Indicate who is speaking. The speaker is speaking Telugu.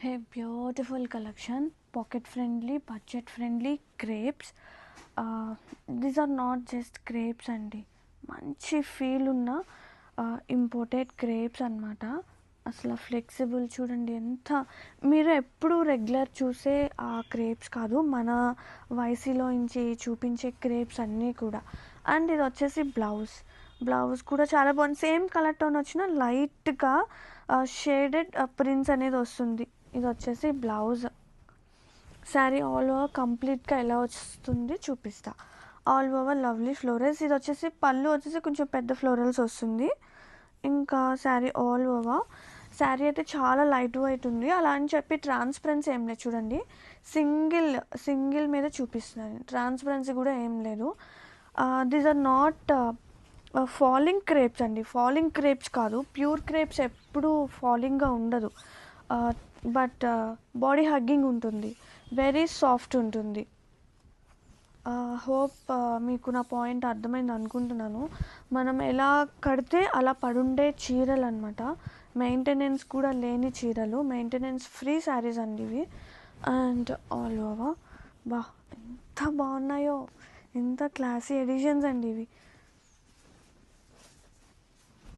Speaker 1: Hey, beautiful collection, pocket friendly, budget friendly crepes. These are not just crepes అండి, మంచి ఫీల్ ఉన్న ఇంపోర్టెడ్ క్రేప్స్ అనమాట. అసలు ఫ్లెక్సిబుల్ చూడండి ఎంత, మీరు ఎప్పుడు రెగ్యులర్ చూసే ఆ క్రేప్స్ కాదు, మన వైసీలో నుంచి చూపించే క్రేప్స్ అన్నీ కూడా. అండ్ ఇది వచ్చేసి బ్లౌజ్ కూడా చాలా బాగుంది. సేమ్ కలర్ టోన్ వచ్చిన లైట్గా షేడెడ్ ప్రింట్స్ అనేది వస్తుంది. ఇది వచ్చేసి బ్లౌజ్. శారీ ఆల్ ఓవర్ కంప్లీట్గా ఎలా వస్తుంది చూపిస్తా. All over lovely florals. ఇది వచ్చేసి పళ్ళు వచ్చేసి కొంచెం పెద్ద ఫ్లోరల్స్ వస్తుంది. ఇంకా శారీ ఆల్ ఓవర్, శారీ అయితే చాలా లైట్ వెయిట్ ఉంది. అలా అని చెప్పి ట్రాన్స్పరెన్సీ ఏం లేదు చూడండి, సింగిల్ మీద చూపిస్తున్నాను, ట్రాన్స్పరెన్సీ కూడా ఏం లేదు. These are not falling crepes అండి, ఫాలింగ్ క్రేప్స్ కాదు. ప్యూర్ క్రేప్స్ ఎప్పుడు ఫాలింగ్గా ఉండదు, బట్ బాడీ హగ్గింగ్ ఉంటుంది, వెరీ సాఫ్ట్ ఉంటుంది. హోప్ మీకు నా పాయింట్ అర్థమైంది అనుకుంటున్నాను. మనం ఎలా కడితే అలా పడుండే చీరలు అనమాట, మెయింటెనెన్స్ కూడా లేని చీరలు, మెయింటెనెన్స్ ఫ్రీ శారీస్ అండి ఇవి. అండ్ ఆల్ ఓవర్ ఎంత బాగున్నాయో, ఎంత క్లాసీ ఎడిషన్స్ అండి ఇవి.